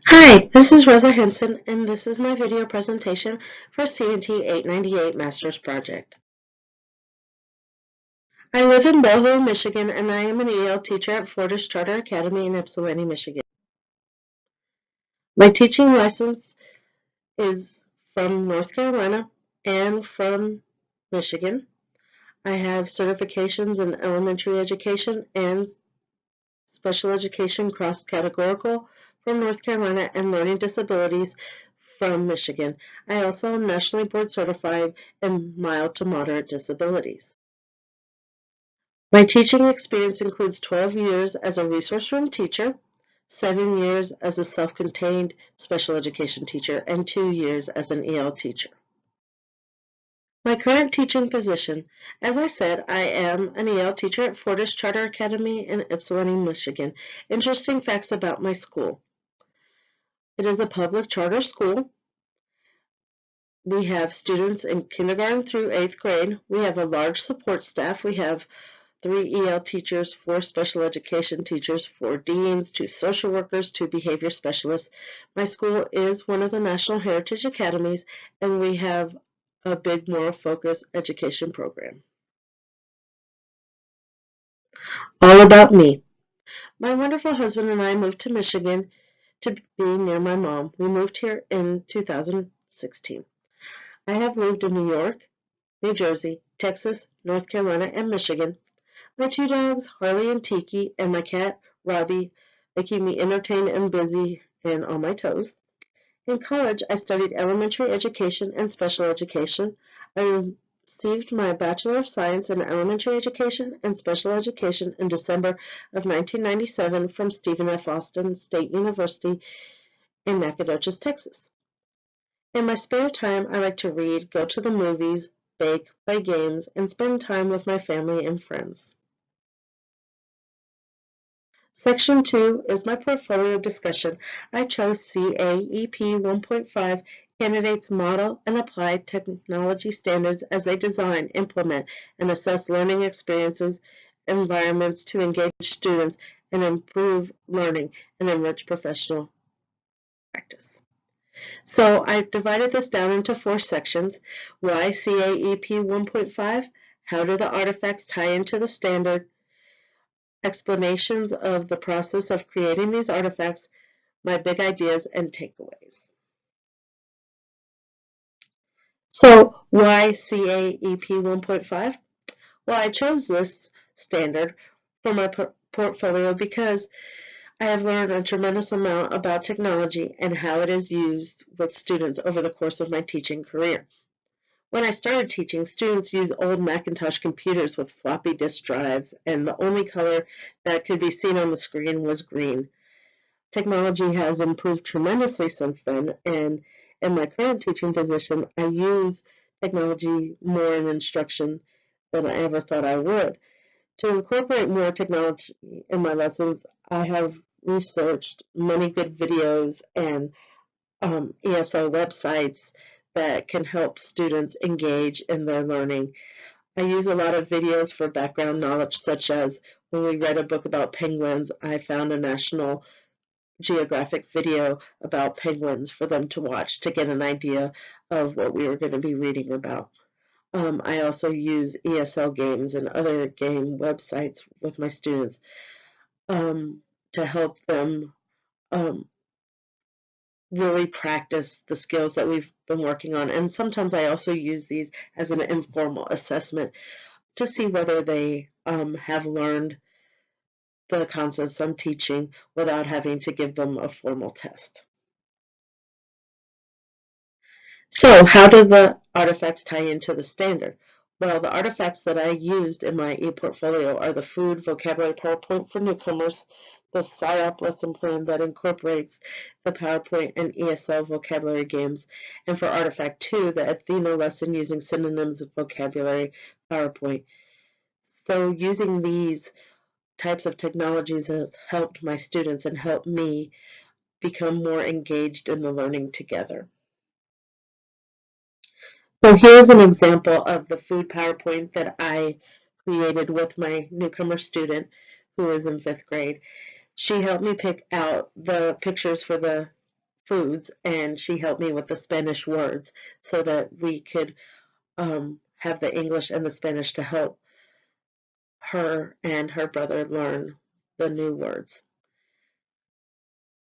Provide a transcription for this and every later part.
Hi, this is Rosa Henson, and this is my video presentation for CNT 898 Master's Project. I live in Belleville, Michigan, and I am an EL teacher at Fortis Charter Academy in Ypsilanti, Michigan. My teaching license is from North Carolina and from Michigan. I have certifications in elementary education and special education cross-categorical from North Carolina and learning disabilities from Michigan. I also am nationally board certified in mild to moderate disabilities. My teaching experience includes 12 years as a resource room teacher, 7 years as a self-contained special education teacher, and 2 years as an EL teacher. My current teaching position, as I said, I am an EL teacher at Fortis Charter Academy in Ypsilanti, Michigan. Interesting facts about my school. It is a public charter school. We have students in kindergarten through 8th grade. We have a large support staff. We have 3 EL teachers, 4 special education teachers, 4 deans, 2 social workers, 2 behavior specialists. My school is one of the National Heritage Academies, and we have a big moral focus education program. All about me. My wonderful husband and I moved to Michigan to be near my mom. We moved here in 2016. I have lived in New York, New Jersey, Texas, North Carolina, and Michigan. My 2 dogs, Harley and Tiki, and my cat, Robbie, they keep me entertained and busy and on my toes. In college, I studied elementary education and special education. I received my Bachelor of Science in Elementary Education and Special Education in December of 1997 from Stephen F. Austin State University in Nacogdoches, Texas. In my spare time, I like to read, go to the movies, bake, play games, and spend time with my family and friends. Section 2 is my portfolio discussion. I chose CAEP 1.5 Candidates Model and Apply Technology Standards as they design, implement, and assess learning experiences, environments to engage students and improve learning and enrich professional practice. So I divided this down into 4 sections. Why CAEP 1.5? How do the artifacts tie into the standard? Explanations of the process of creating these artifacts, my big ideas and takeaways. So why CAEP 1.5? Well, I chose this standard for my portfolio because I have learned a tremendous amount about technology and how it is used with students over the course of my teaching career. When I started teaching, students used old Macintosh computers with floppy disk drives, and the only color that could be seen on the screen was green. Technology has improved tremendously since then, and in my current teaching position, I use technology more in instruction than I ever thought I would. To incorporate more technology in my lessons, I have researched many good videos and ESL websites that can help students engage in their learning. I use a lot of videos for background knowledge, such as when we read a book about penguins, I found a National Geographic video about penguins for them to watch to get an idea of what we were going to be reading about. I also use ESL games and other game websites with my students to help them really practice the skills that we've been working on. And sometimes I also use these as an informal assessment to see whether they have learned the concepts I'm teaching without having to give them a formal test. So how do the artifacts tie into the standard? Well, the artifacts that I used in my ePortfolio are the Food Vocabulary PowerPoint for newcomers, the SciOp lesson plan that incorporates the PowerPoint and ESL vocabulary games, and for Artifact 2, the Athena lesson using synonyms of vocabulary PowerPoint. So using these types of technologies has helped my students and helped me become more engaged in the learning together. So here's an example of the food PowerPoint that I created with my newcomer student who is in 5th grade. She helped me pick out the pictures for the foods, and she helped me with the Spanish words so that we could have the English and the Spanish to help her and her brother learn the new words.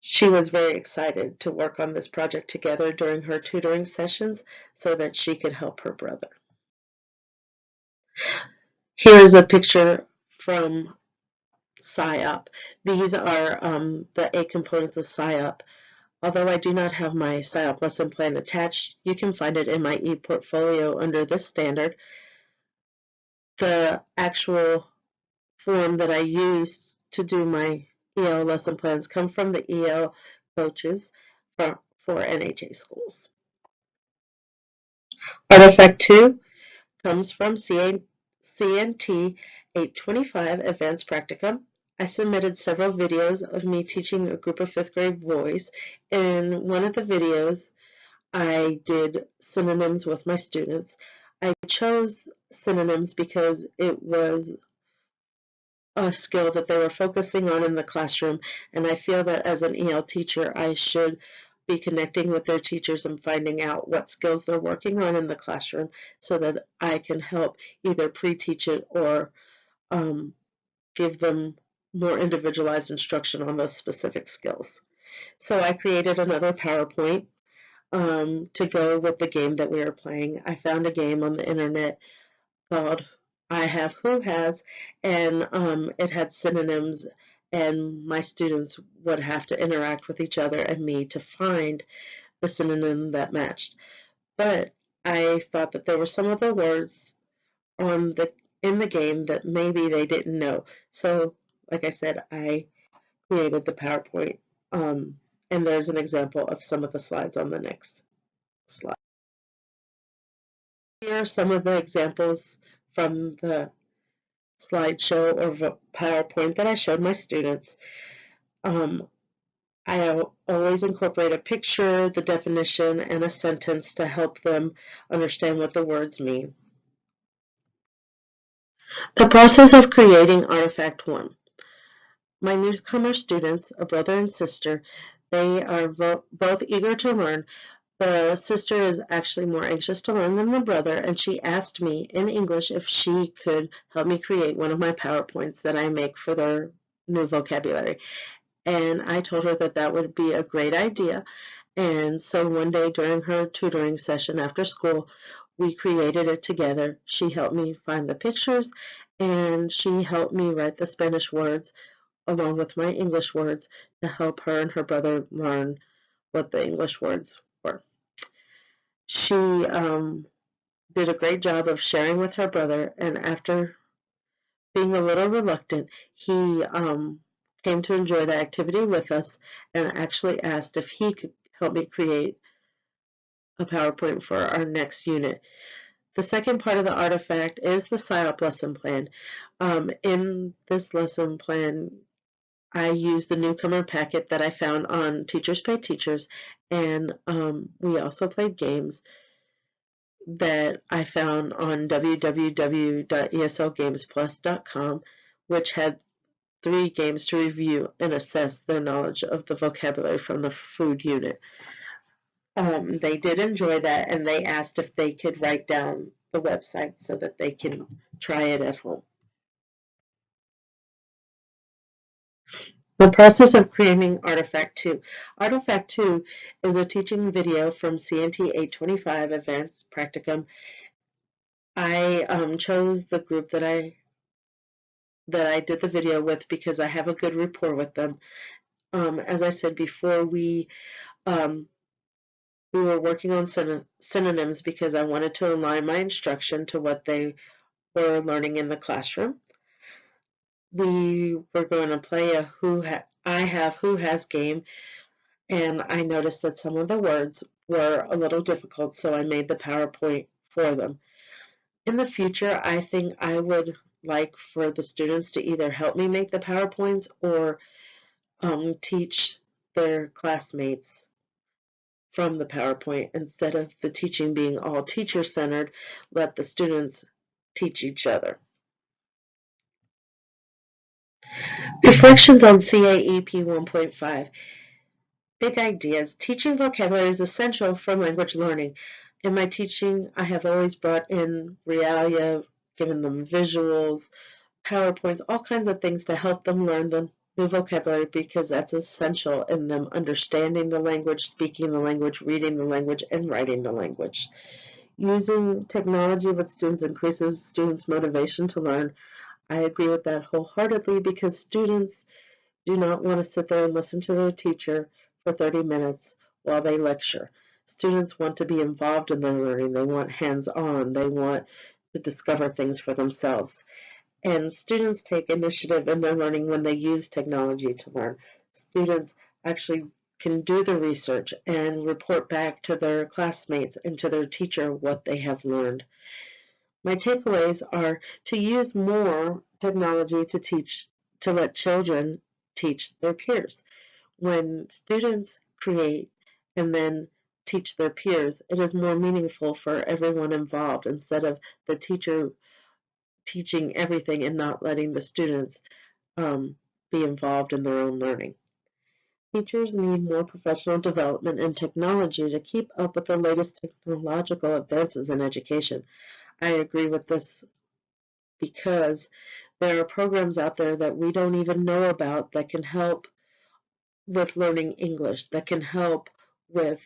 She was very excited to work on this project together during her tutoring sessions so that she could help her brother. Here is a picture from SciUp. These are the 8 components of SciUp. Although I do not have my SciUp lesson plan attached, you can find it in my ePortfolio under this standard. The actual form that I use to do my EL lesson plans come from the EL coaches for NHA schools. Artifact 2 comes from CNT 825 Advanced Practicum. I submitted several videos of me teaching a group of 5th grade boys. In one of the videos, I did synonyms with my students. I chose synonyms because it was a skill that they were focusing on in the classroom, and I feel that as an EL teacher, I should be connecting with their teachers and finding out what skills they're working on in the classroom so that I can help either pre-teach it or give them more individualized instruction on those specific skills. So I created another PowerPoint to go with the game that we were playing. I found a game on the internet called I Have, Who Has, and it had synonyms, and my students would have to interact with each other and me to find the synonym that matched. But I thought that there were some of the words in the game that maybe they didn't know. So, like I said, I created the PowerPoint, and there's an example of some of the slides on the next slide. Here are some of the examples from the slideshow or PowerPoint that I showed my students. I always incorporate a picture, the definition, and a sentence to help them understand what the words mean. The process of creating Artifact 1. My newcomer students, a brother and sister, they are both eager to learn. The sister is actually more anxious to learn than the brother, and she asked me in English if she could help me create one of my PowerPoints that I make for their new vocabulary. And I told her that that would be a great idea. And so one day during her tutoring session after school, we created it together. She helped me find the pictures, and she helped me write the Spanish words along with my English words to help her and her brother learn what the English words were. She did a great job of sharing with her brother, and after being a little reluctant, he came to enjoy the activity with us and actually asked if he could help me create a PowerPoint for our next unit. The second part of the artifact is the SciUp lesson plan. In this lesson plan, I used the newcomer packet that I found on Teachers Pay Teachers, and we also played games that I found on www.eslgamesplus.com, which had 3 games to review and assess their knowledge of the vocabulary from the food unit. They did enjoy that, and they asked if they could write down the website so that they can try it at home. The process of creating Artifact 2. Artifact 2 is a teaching video from CNT 825 Advanced Practicum. I chose the group that I did the video with because I have a good rapport with them. As I said before, we were working on synonyms because I wanted to align my instruction to what they were learning in the classroom. We were going to play a I Have, Who Has game, and I noticed that some of the words were a little difficult, so I made the PowerPoint for them. In the future, I think I would like for the students to either help me make the PowerPoints or teach their classmates from the PowerPoint. Instead of the teaching being all teacher-centered, let the students teach each other. Reflections on CAEP 1.5. Big ideas. Teaching vocabulary is essential for language learning. In my teaching, I have always brought in realia, given them visuals, PowerPoints, all kinds of things to help them learn the new vocabulary because that's essential in them understanding the language, speaking the language, reading the language, and writing the language. Using technology with students increases students' motivation to learn. I agree with that wholeheartedly because students do not want to sit there and listen to their teacher for 30 minutes while they lecture. Students want to be involved in their learning. They want hands-on. They want to discover things for themselves. And students take initiative in their learning when they use technology to learn. Students actually can do the research and report back to their classmates and to their teacher what they have learned. My takeaways are to use more technology to let children teach their peers. When students create and then teach their peers, it is more meaningful for everyone involved instead of the teacher teaching everything and not letting the students be involved in their own learning. Teachers need more professional development in technology to keep up with the latest technological advances in education. I agree with this because there are programs out there that we don't even know about that can help with learning English, that can help with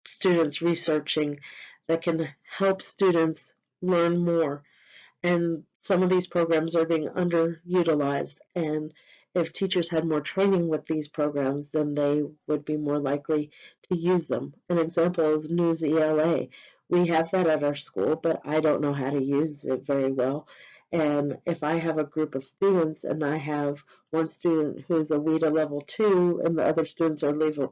students researching, that can help students learn more. And some of these programs are being underutilized. And if teachers had more training with these programs, then they would be more likely to use them. An example is News ELA. We have that at our school, but I don't know how to use it very well. And if I have a group of students and I have one student who's a WIDA level 2 and the other students are WIDA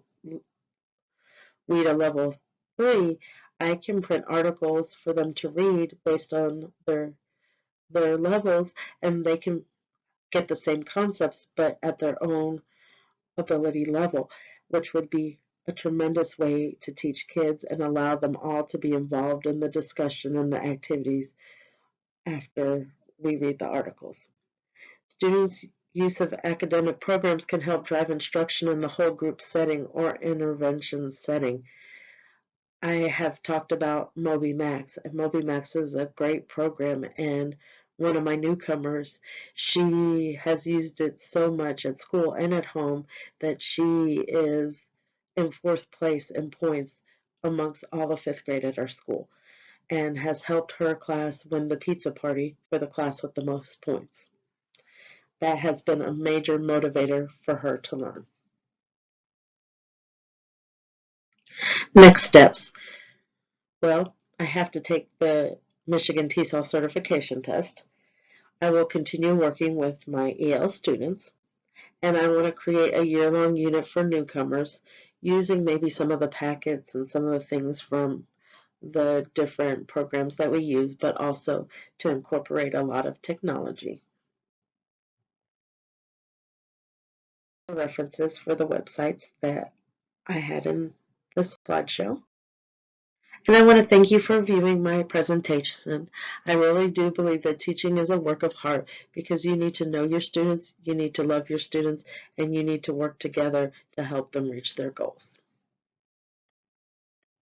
level 3, I can print articles for them to read based on their levels, and they can get the same concepts but at their own ability level, which would be a tremendous way to teach kids and allow them all to be involved in the discussion and the activities after we read the articles. Students' use of academic programs can help drive instruction in the whole group setting or intervention setting. I have talked about MobyMax, and MobyMax is a great program, and one of my newcomers, she has used it so much at school and at home that she is in fourth place in points amongst all the fifth grade at our school and has helped her class win the pizza party for the class with the most points. That has been a major motivator for her to learn. Next steps. Well, I have to take the Michigan TESOL certification test. I will continue working with my EL students, and I want to create a year-long unit for newcomers using maybe some of the packets and some of the things from the different programs that we use, but also to incorporate a lot of technology. References for the websites that I had in the slideshow. And I want to thank you for viewing my presentation. I really do believe that teaching is a work of heart because you need to know your students, you need to love your students, and you need to work together to help them reach their goals.